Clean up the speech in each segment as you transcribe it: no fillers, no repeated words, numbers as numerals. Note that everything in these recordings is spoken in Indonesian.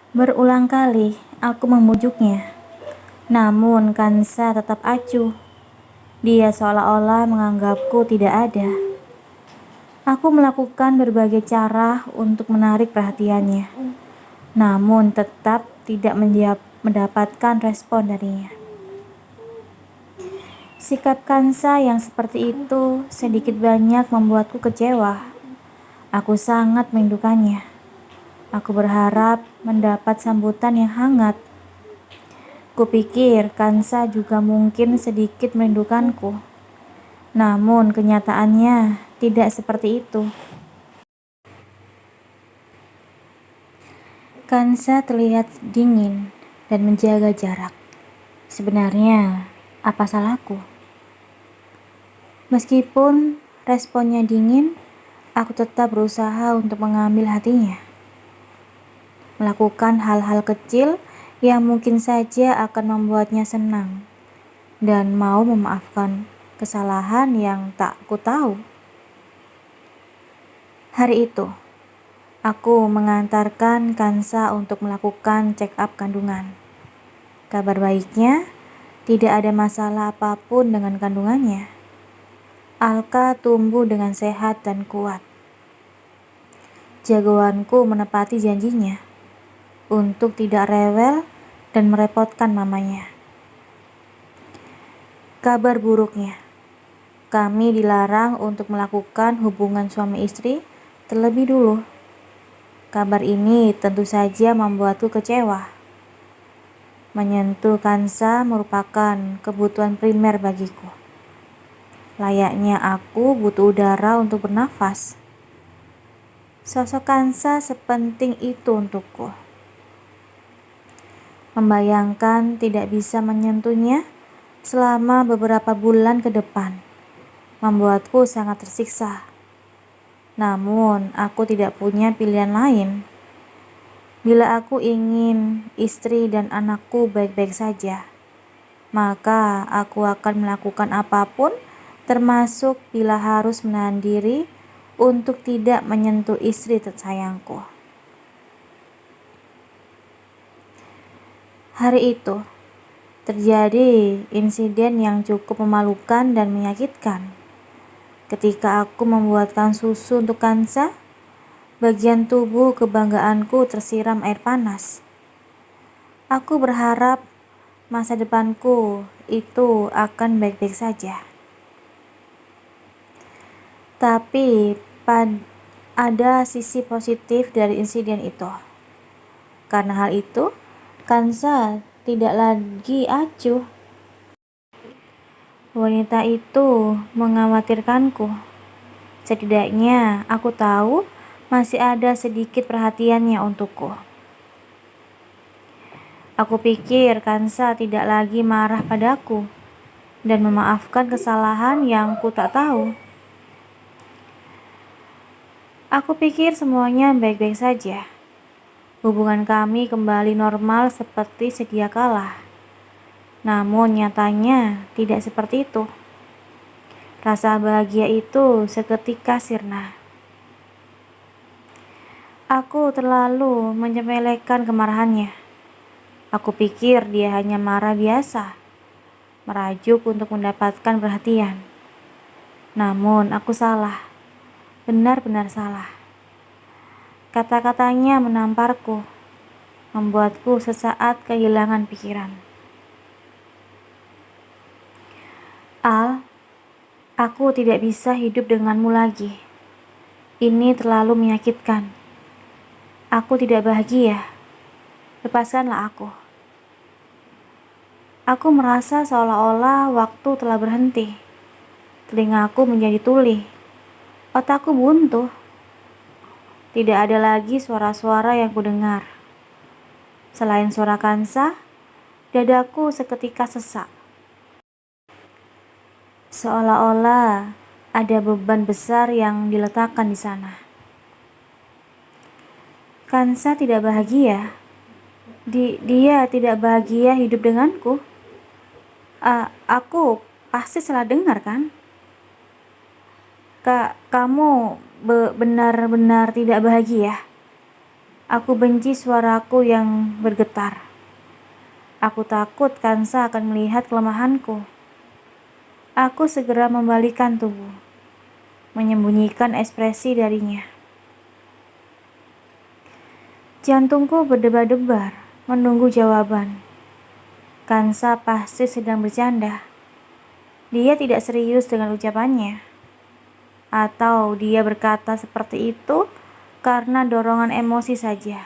Berulang kali aku membujuknya, namun Kansa tetap acuh. Dia seolah-olah menganggapku tidak ada. Aku melakukan berbagai cara untuk menarik perhatiannya, namun tetap tidak mendapatkan respon darinya. Sikap Kansa yang seperti itu sedikit banyak membuatku kecewa. Aku sangat merindukannya. Aku berharap mendapat sambutan yang hangat. Kupikir Kansa juga mungkin sedikit merindukanku. Namun kenyataannya tidak seperti itu. Kansa terlihat dingin dan menjaga jarak. Sebenarnya, apa salahku? Meskipun responnya dingin, aku tetap berusaha untuk mengambil hatinya. Melakukan hal-hal kecil yang mungkin saja akan membuatnya senang dan mau memaafkan kesalahan yang tak ku tahu. Hari itu, aku mengantarkan Kansa untuk melakukan check up kandungan. Kabar baiknya, tidak ada masalah apapun dengan kandungannya. Alka tumbuh dengan sehat dan kuat. Jagoanku menepati janjinya untuk tidak rewel dan merepotkan mamanya. Kabar buruknya, kami dilarang untuk melakukan hubungan suami istri terlebih dulu. Kabar ini tentu saja membuatku kecewa. Menyentuh Kansa merupakan kebutuhan primer bagiku. Layaknya aku butuh udara untuk bernafas. Sosok Kansa sepenting itu untukku. Membayangkan tidak bisa menyentuhnya selama beberapa bulan ke depan membuatku sangat tersiksa. Namun, aku tidak punya pilihan lain. Bila aku ingin istri dan anakku baik-baik saja, maka aku akan melakukan apapun, termasuk bila harus menahan diri untuk tidak menyentuh istri tersayangku. Hari itu, terjadi insiden yang cukup memalukan dan menyakitkan. Ketika aku membuatkan susu untuk Kansa, bagian tubuh kebanggaanku tersiram air panas. Aku berharap masa depanku itu akan baik-baik saja. Tapi ada sisi positif dari insiden itu. Karena hal itu, Kansa tidak lagi acuh. Wanita itu mengkhawatirkanku. Setidaknya aku tahu masih ada sedikit perhatiannya untukku. Aku pikir Kansa tidak lagi marah padaku dan memaafkan kesalahan yang ku tak tahu. Aku pikir semuanya baik-baik saja. Hubungan kami kembali normal seperti sedia kala. Namun nyatanya tidak seperti itu. Rasa bahagia itu seketika sirna. Aku terlalu menyepelekan kemarahannya. Aku pikir dia hanya marah biasa, merajuk untuk mendapatkan perhatian. Namun aku salah. Benar-benar salah. Kata-katanya menamparku, membuatku sesaat kehilangan pikiran. Al, aku tidak bisa hidup denganmu lagi. Ini terlalu menyakitkan. Aku tidak bahagia. Lepaskanlah aku. Aku merasa seolah-olah waktu telah berhenti. Telingaku menjadi tuli. Otakku buntu. Tidak ada lagi suara-suara yang kudengar. Selain suara Kansa, dadaku seketika sesak. Seolah-olah ada beban besar yang diletakkan di sana. Kansa tidak bahagia. Dia tidak bahagia hidup denganku. Aku pasti salah dengar kan? Kamu benar-benar tidak bahagia? Aku benci suaraku yang bergetar. Aku takut Kansa akan melihat kelemahanku. Aku segera membalikkan tubuh, menyembunyikan ekspresi darinya. Jantungku berdebar-debar, menunggu jawaban. Kansa pasti sedang bercanda. Dia tidak serius dengan ucapannya. Atau dia berkata seperti itu karena dorongan emosi saja.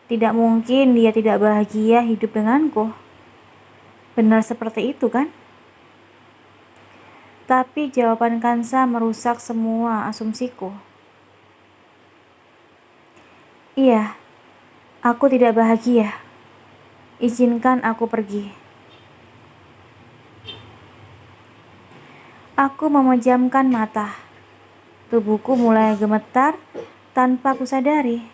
Tidak mungkin dia tidak bahagia hidup denganku. Benar seperti itu kan? Tapi jawaban Kansa merusak semua asumsiku. Iya, aku tidak bahagia. Izinkan aku pergi. Aku memejamkan mata. Tubuhku mulai gemetar tanpa kusadari.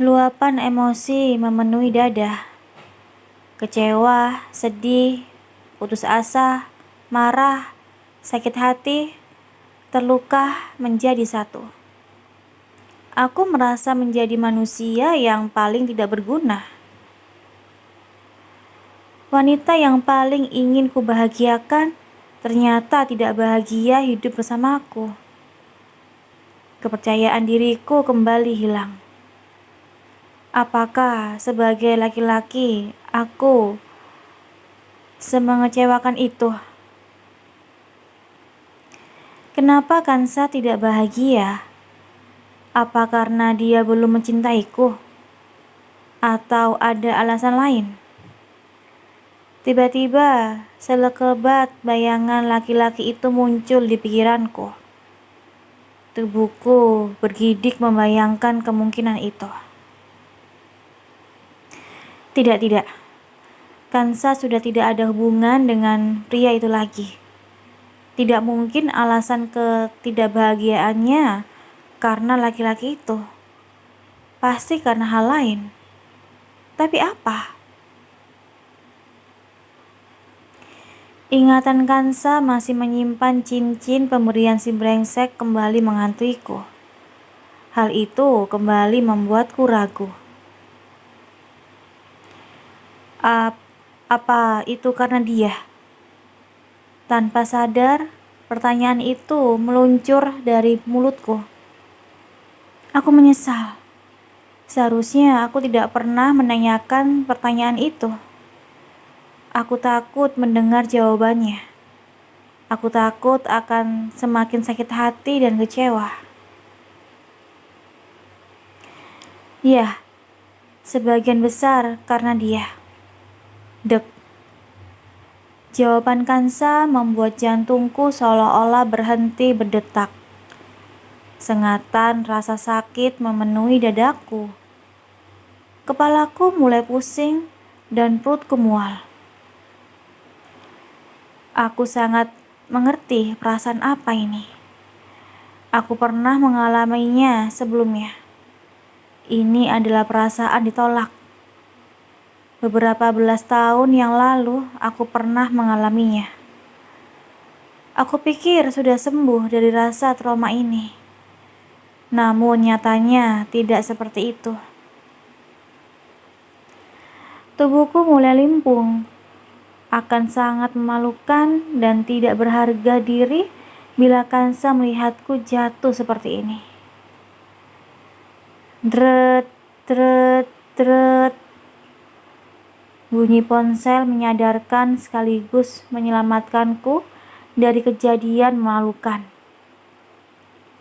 Luapan emosi memenuhi dada. Kecewa, sedih, putus asa, marah, sakit hati, terluka menjadi satu. Aku merasa menjadi manusia yang paling tidak berguna. Wanita yang paling ingin kubahagiakan ternyata tidak bahagia hidup bersamaku. Kepercayaan diriku kembali hilang. Apakah sebagai laki-laki aku semengecewakan itu? Kenapa Kansa tidak bahagia? Apa karena dia belum mencintaiku? Atau ada alasan lain? Tiba-tiba selekebat bayangan laki-laki itu muncul di pikiranku. Tubuhku bergidik membayangkan kemungkinan itu. Tidak. Kansa sudah tidak ada hubungan dengan pria itu lagi. Tidak mungkin alasan ketidakbahagiaannya karena laki-laki itu. Pasti karena hal lain. Tapi apa? Ingatan Kansa masih menyimpan cincin pemberian si brengsek kembali menghantuiku. Hal itu kembali membuatku ragu. Apa itu karena dia? Tanpa sadar, pertanyaan itu meluncur dari mulutku. Aku menyesal. Seharusnya aku tidak pernah menanyakan pertanyaan itu. Aku takut mendengar jawabannya. Aku takut akan semakin sakit hati dan kecewa. Ya, sebagian besar karena dia. Dek. Jawaban Kansa membuat jantungku seolah-olah berhenti berdetak. Sengatan rasa sakit memenuhi dadaku. Kepalaku mulai pusing dan perutku mual. Aku sangat mengerti perasaan apa ini. Aku pernah mengalaminya sebelumnya. Ini adalah perasaan ditolak. Beberapa belas tahun yang lalu aku pernah mengalaminya. Aku pikir sudah sembuh dari rasa trauma ini. Namun nyatanya tidak seperti itu. Tubuhku mulai limpung. Akan sangat memalukan dan tidak berharga diri bila Kansa melihatku jatuh seperti ini. Dret, dret, dret. Bunyi ponsel menyadarkan sekaligus menyelamatkanku dari kejadian memalukan.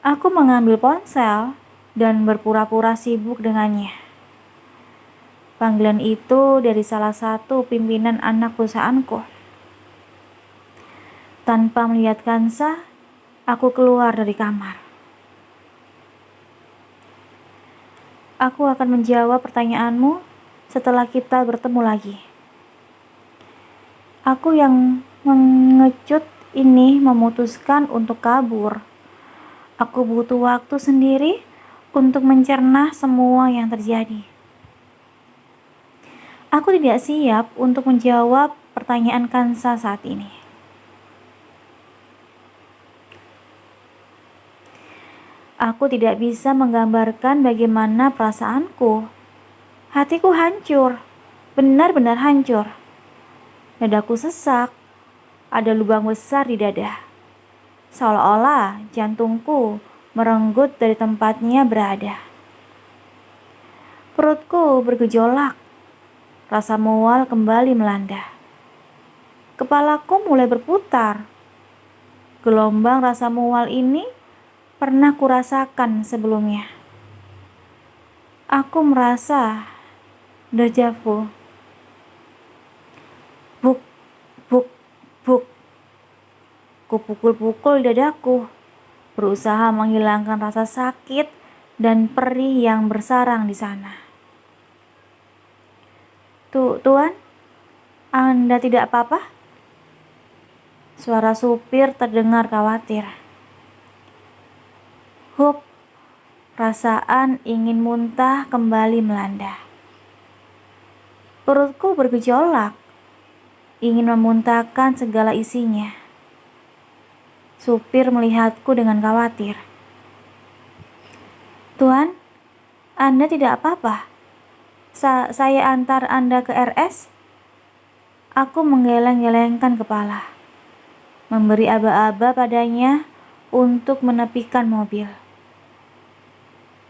Aku mengambil ponsel dan berpura-pura sibuk dengannya. Panggilan itu dari salah satu pimpinan anak perusahaanku. Tanpa melihat Kansa, aku keluar dari kamar. Aku akan menjawab pertanyaanmu setelah kita bertemu lagi. Aku yang mengecut ini memutuskan untuk kabur. Aku butuh waktu sendiri untuk mencerna semua yang terjadi. Aku tidak siap untuk menjawab pertanyaan Kansa saat ini. Aku tidak bisa menggambarkan bagaimana perasaanku. Hatiku hancur, benar-benar hancur. Dadaku sesak, ada lubang besar di dada. Seolah-olah jantungku merenggut dari tempatnya berada. Perutku bergejolak, rasa mual kembali melanda. Kepalaku mulai berputar. Gelombang rasa mual ini pernah kurasakan sebelumnya. Aku merasa deja vu. Buk, buk, buk. Kupukul-pukul dadaku, berusaha menghilangkan rasa sakit dan perih yang bersarang di sana. Tuan, Anda tidak apa-apa? Suara supir terdengar khawatir. Hup, perasaan ingin muntah kembali melanda. Perutku bergejolak, ingin memuntahkan segala isinya. Supir melihatku dengan khawatir. Tuan, Anda tidak apa-apa? Saya antar Anda ke RS? Aku menggeleng-gelengkan kepala, memberi aba-aba padanya untuk menepikan mobil.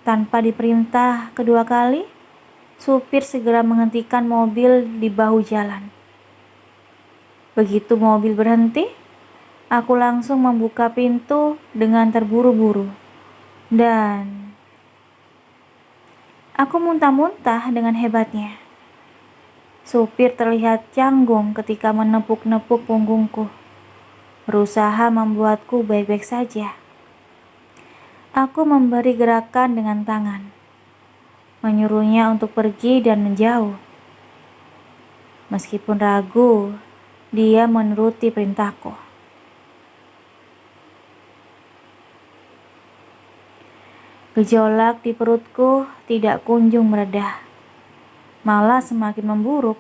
Tanpa diperintah kedua kali, supir segera menghentikan mobil di bahu jalan. Begitu mobil berhenti, aku langsung membuka pintu dengan terburu-buru. Dan aku muntah-muntah dengan hebatnya. Supir terlihat canggung ketika menepuk-nepuk punggungku, berusaha membuatku baik-baik saja. Aku memberi gerakan dengan tangan, menyuruhnya untuk pergi dan menjauh. Meskipun ragu, dia menuruti perintahku. Gejolak di perutku tidak kunjung mereda, malah semakin memburuk.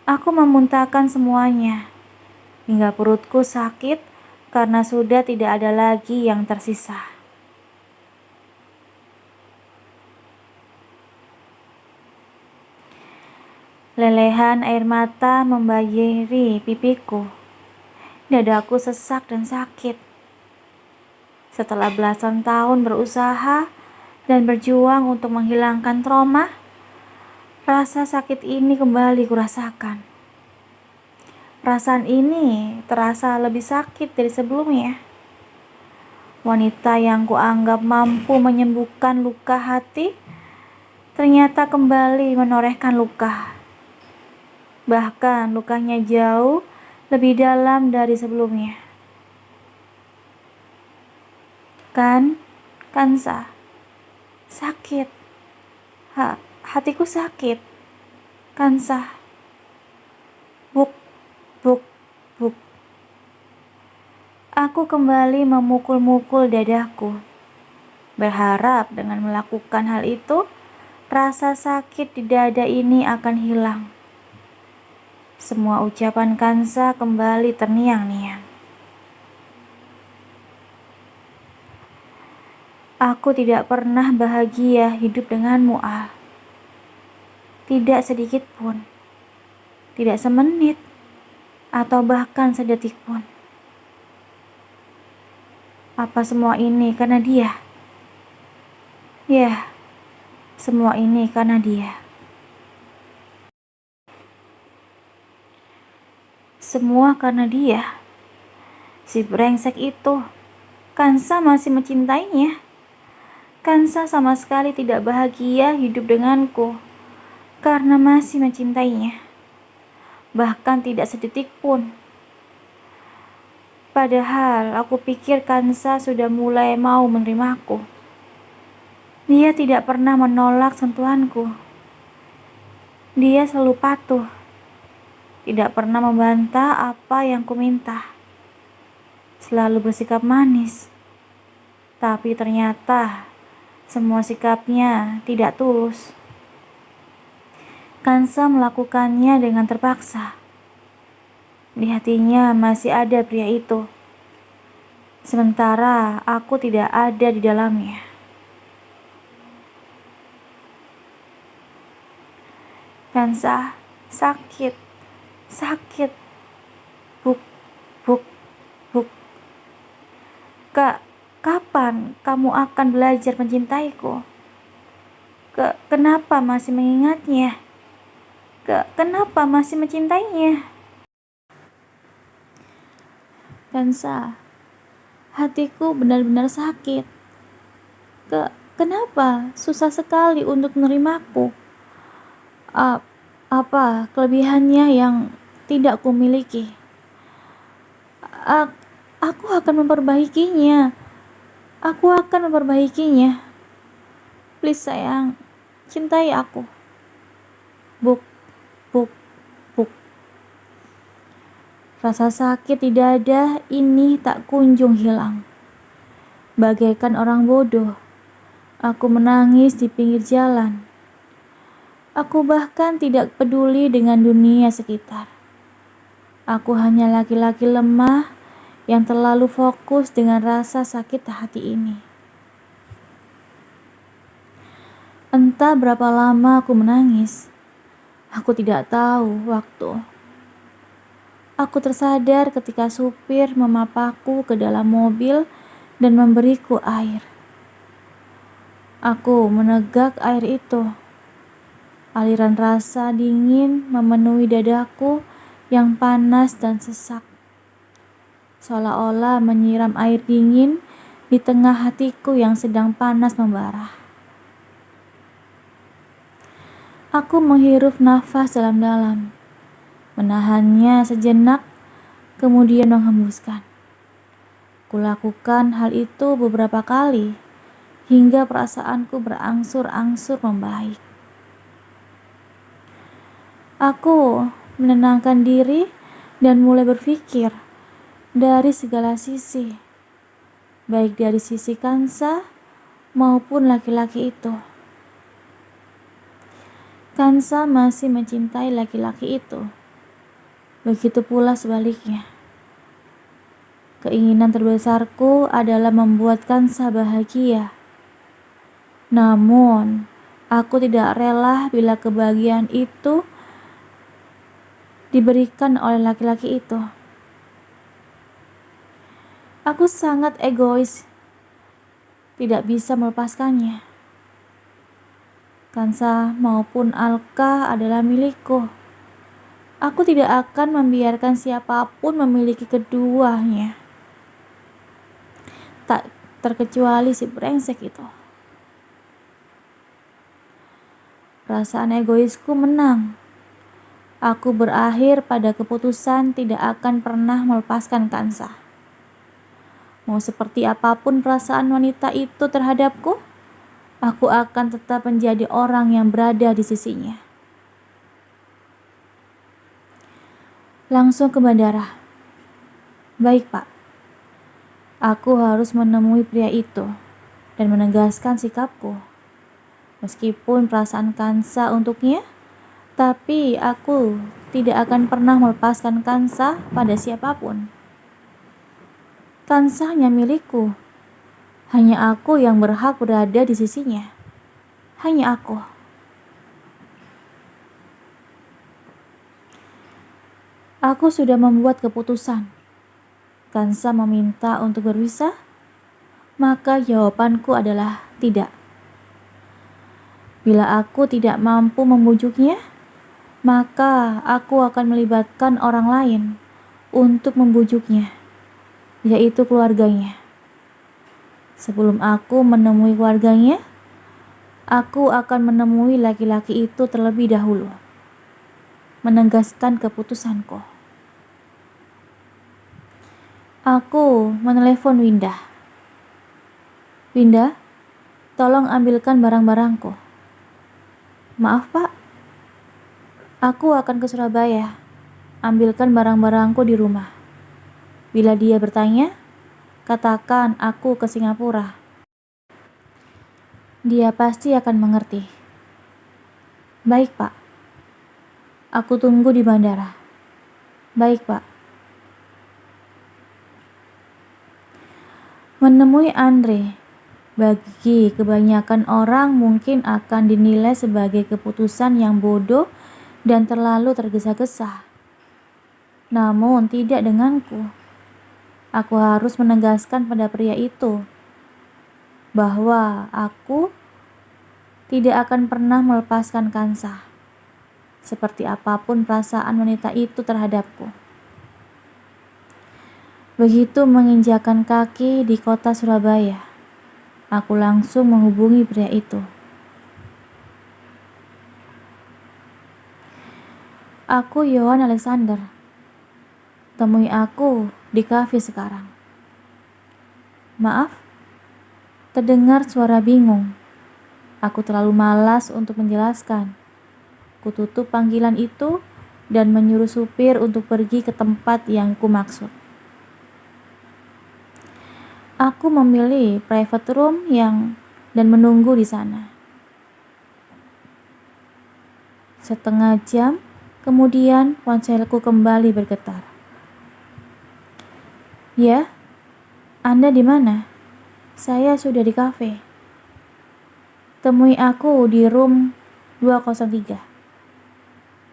Aku memuntahkan semuanya, hingga perutku sakit karena sudah tidak ada lagi yang tersisa. Lelehan air mata membayari pipiku. Dadaku sesak dan sakit. Setelah belasan tahun berusaha dan berjuang untuk menghilangkan trauma, rasa sakit ini kembali kurasakan. Perasaan ini terasa lebih sakit dari sebelumnya. Wanita yang kuanggap mampu menyembuhkan luka hati ternyata kembali menorehkan luka. Bahkan lukanya jauh lebih dalam dari sebelumnya. Kansa, sakit. Hatiku sakit. Kansa. Buk, buk, buk. Aku kembali memukul-mukul dadaku, berharap dengan melakukan hal itu, rasa sakit di dada ini akan hilang. Semua ucapan Kansa kembali terngiang-ngiang. Aku tidak pernah bahagia hidup denganmu, Al. Tidak sedikit pun. Tidak semenit. Atau bahkan sedetik pun. Apa semua ini karena dia? Ya, semua ini karena dia. Semua karena dia. Si brengsek itu. Kansa masih mencintainya. Kansa sama sekali tidak bahagia hidup denganku karena masih mencintainya. Bahkan tidak sedetik pun. Padahal aku pikir Kansa sudah mulai mau menerimaku. Dia tidak pernah menolak sentuhanku. Dia selalu patuh. Tidak pernah membantah apa yang kuminta. Selalu bersikap manis. Tapi ternyata semua sikapnya tidak tulus. Kansa melakukannya dengan terpaksa. Di hatinya masih ada pria itu. sementara aku tidak ada di dalamnya. Kansa, sakit, sakit, buk, buk, buk. Kapan kamu akan belajar mencintaiku? Kenapa masih mengingatnya? Kenapa masih mencintainya? Kansa, hatiku benar-benar sakit. Kenapa susah sekali untuk menerimaku? Apa kelebihannya yang tidak kumiliki? Aku akan memperbaikinya. Aku akan memperbaikinya. Please sayang, cintai aku. Buk, buk, buk. Rasa sakit di dada ini tak kunjung hilang. Bagaikan orang bodoh, aku menangis di pinggir jalan. Aku bahkan tidak peduli dengan dunia sekitar. Aku hanya laki-laki lemah yang terlalu fokus dengan rasa sakit hati ini. Entah berapa lama aku menangis. Aku tidak tahu waktu. Aku tersadar ketika supir memapaku ke dalam mobil dan memberiku air. Aku menegak air itu. Aliran rasa dingin memenuhi dadaku yang panas dan sesak. Seolah-olah menyiram air dingin di tengah hatiku yang sedang panas membara. Aku menghirup nafas dalam-dalam, menahannya sejenak, kemudian menghembuskan. Kulakukan hal itu beberapa kali, hingga perasaanku berangsur-angsur membaik. Aku menenangkan diri dan mulai berpikir dari segala sisi, baik dari sisi Kansa maupun laki-laki itu. Kansa masih mencintai laki-laki itu. Begitu pula sebaliknya. Keinginan terbesarku adalah membuat Kansa bahagia. Namun, aku tidak rela bila kebahagiaan itu diberikan oleh laki-laki itu. Aku sangat egois, tidak bisa melepaskannya. Kansa maupun Alka adalah milikku. Aku tidak akan membiarkan siapapun memiliki keduanya. Tak terkecuali si brengsek itu. Perasaan egoisku menang. Aku berakhir pada keputusan tidak akan pernah melepaskan Kansa. Mau seperti apapun perasaan wanita itu terhadapku, aku akan tetap menjadi orang yang berada di sisinya. Langsung ke bandara. Baik, Pak. Aku harus menemui pria itu dan menegaskan sikapku. Meskipun perasaan Kansa untuknya, tapi aku tidak akan pernah melepaskan Kansa pada siapapun. Kansa hanya milikku. Hanya aku yang berhak berada di sisinya. Hanya aku. Aku sudah membuat keputusan. Kansa meminta untuk berpisah, maka jawabanku adalah tidak. Bila aku tidak mampu membujuknya, maka aku akan melibatkan orang lain untuk membujuknya, yaitu keluarganya. Sebelum aku menemui keluarganya, aku akan menemui laki-laki itu terlebih dahulu. Menegaskan keputusanku. Aku menelepon Winda. Winda, tolong ambilkan barang-barangku. Maaf, Pak. Aku akan ke Surabaya. Ambilkan barang-barangku di rumah. Bila dia bertanya, katakan aku ke Singapura. Dia pasti akan mengerti. Baik, Pak. Aku tunggu di bandara. Baik, Pak. Menemui Andre bagi kebanyakan orang mungkin akan dinilai sebagai keputusan yang bodoh dan terlalu tergesa-gesa. Namun tidak denganku. Aku harus menegaskan pada pria itu bahwa aku tidak akan pernah melepaskan Kansa, seperti apapun perasaan wanita itu terhadapku. Begitu menginjakan kaki di kota Surabaya, aku langsung menghubungi pria itu. Aku Yohan Alexander. Temui aku di kafe sekarang. Maaf, terdengar suara bingung. Aku terlalu malas untuk menjelaskan. Kututup panggilan itu dan menyuruh supir untuk pergi ke tempat yang kumaksud. Aku memilih private room dan menunggu di sana. Setengah jam kemudian ponselku kembali bergetar. Ya, Anda di mana? Saya sudah di kafe. Temui aku di room 203.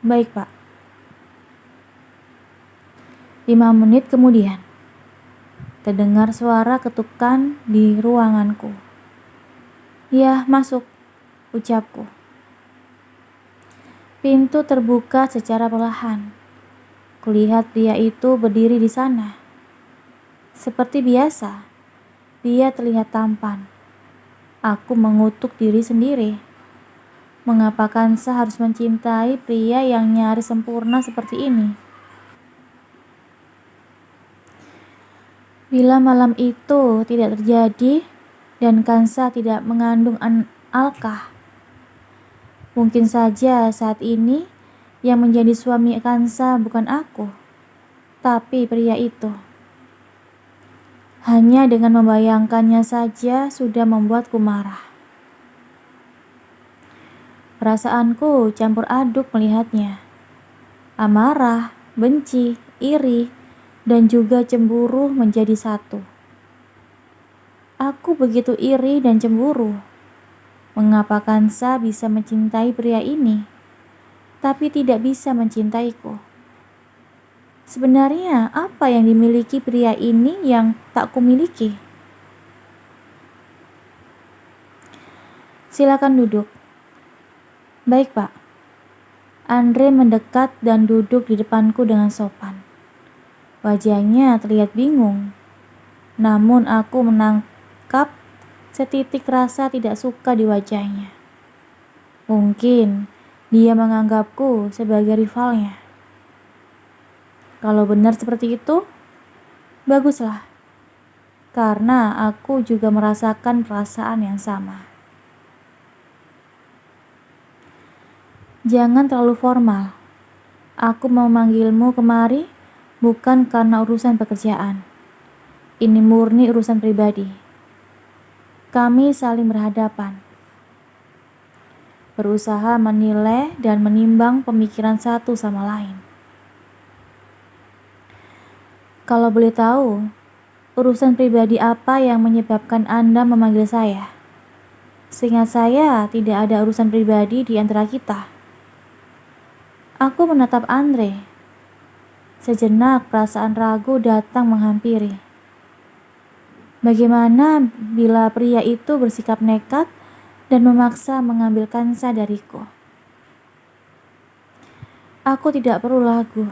Baik, Pak. 5 menit kemudian, terdengar suara ketukan di ruanganku. Ya, masuk, ucapku. Pintu terbuka secara perlahan. Kulihat pria itu berdiri di sana. Seperti biasa, dia terlihat tampan. Aku mengutuk diri sendiri. Mengapa Kansa harus mencintai pria yang nyaris sempurna seperti ini? Bila malam itu tidak terjadi dan Kansa tidak mengandung Alka, mungkin saja saat ini yang menjadi suami Kansa bukan aku, tapi pria itu. Hanya dengan membayangkannya saja sudah membuatku marah. Perasaanku campur aduk melihatnya. Amarah, benci, iri, dan juga cemburu menjadi satu. Aku begitu iri dan cemburu. Mengapa Kansa bisa mencintai pria ini, tapi tidak bisa mencintaiku? Sebenarnya apa yang dimiliki pria ini yang tak kumiliki? Silakan duduk. Baik, Pak. Andre mendekat dan duduk di depanku dengan sopan. Wajahnya terlihat bingung, namun aku menangkap setitik rasa tidak suka di wajahnya. Mungkin dia menganggapku sebagai rivalnya. Kalau benar seperti itu, baguslah, karena aku juga merasakan perasaan yang sama. Jangan terlalu formal. Aku mau memanggilmu kemari bukan karena urusan pekerjaan. Ini murni urusan pribadi. Kami saling berhadapan, berusaha menilai dan menimbang pemikiran satu sama lain. Kalau boleh tahu, urusan pribadi apa yang menyebabkan Anda memanggil saya? Seingat saya, tidak ada urusan pribadi di antara kita. Aku menatap Andre. Sejenak perasaan ragu datang menghampiri. Bagaimana bila pria itu bersikap nekat dan memaksa mengambil Kansa dariku? Aku tidak perlu ragu.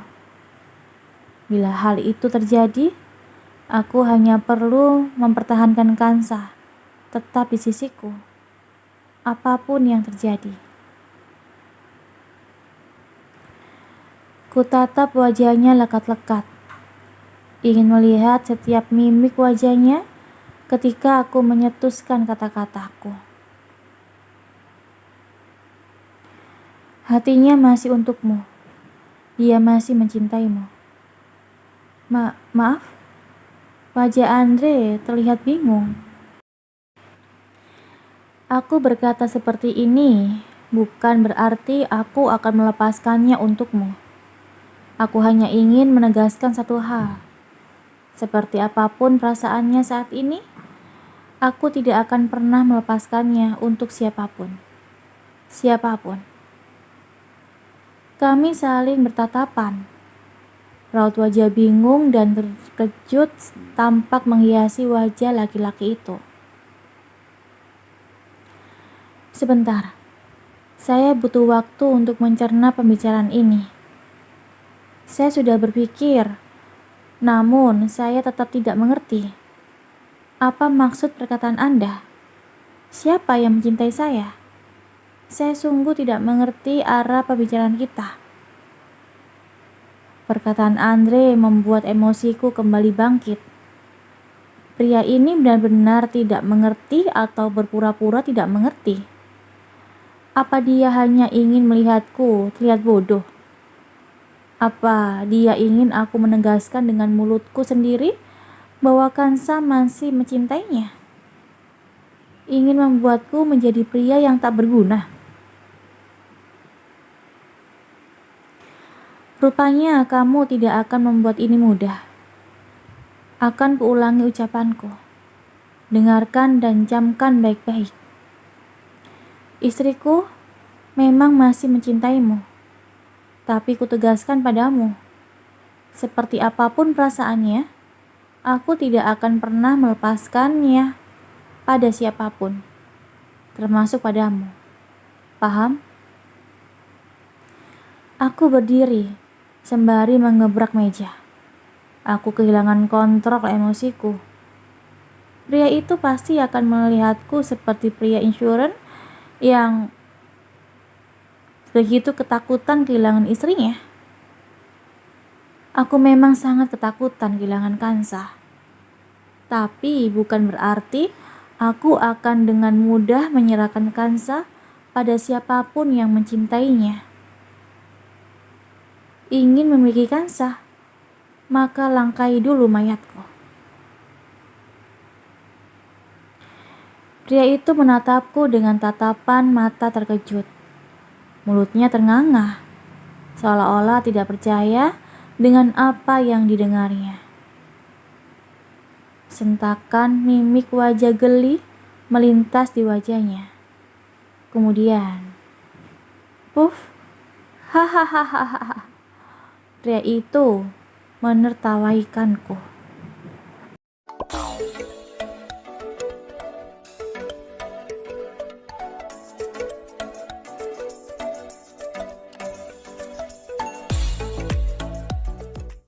Bila hal itu terjadi, aku hanya perlu mempertahankan Kansa tetap di sisiku, apapun yang terjadi. Kutatap wajahnya lekat-lekat, ingin melihat setiap mimik wajahnya ketika aku menyetuskan kata-kataku. Hatinya masih untukmu, dia masih mencintaimu. Maaf, wajah Andre terlihat bingung. Aku berkata seperti ini bukan berarti aku akan melepaskannya untukmu. Aku hanya ingin menegaskan satu hal. Seperti apapun perasaannya saat ini, Aku tidak akan pernah melepaskannya untuk siapapun. Siapapun. Kami saling bertatapan. Raut wajah bingung dan terkejut tampak menghiasi wajah laki-laki itu. Sebentar, saya butuh waktu untuk mencerna pembicaraan ini. Saya sudah berpikir, namun saya tetap tidak mengerti. Apa maksud perkataan Anda? Siapa yang mencintai saya? Saya sungguh tidak mengerti arah pembicaraan kita. Perkataan Andre membuat emosiku kembali bangkit. Pria ini benar-benar tidak mengerti atau berpura-pura tidak mengerti. Apa dia hanya ingin melihatku terlihat bodoh? Apa dia ingin aku menegaskan dengan mulutku sendiri bahwa Kansa masih mencintainya? Ingin membuatku menjadi pria yang tak berguna. Rupanya kamu tidak akan membuat ini mudah. Akan kuulangi ucapanku. Dengarkan dan camkan baik-baik. Istriku memang masih mencintaimu. Tapi kutegaskan padamu, seperti apapun perasaannya, aku tidak akan pernah melepaskannya pada siapapun, termasuk padamu. Paham? Aku berdiri, sembari mengebrak meja. Aku kehilangan kontrol emosiku. Pria itu pasti akan melihatku seperti pria insurans yang begitu ketakutan kehilangan istrinya. Aku memang sangat ketakutan kehilangan Kansa. Tapi bukan berarti aku akan dengan mudah menyerahkan Kansa pada siapapun yang mencintainya. Ingin memiliki Kansa, maka langkai dulu mayatku. Pria itu menatapku dengan tatapan mata terkejut. Mulutnya ternganga, seolah-olah tidak percaya dengan apa yang didengarnya. Sentakan mimik wajah geli melintas di wajahnya. Kemudian, puff, hahaha. Pria itu menertawaikanku.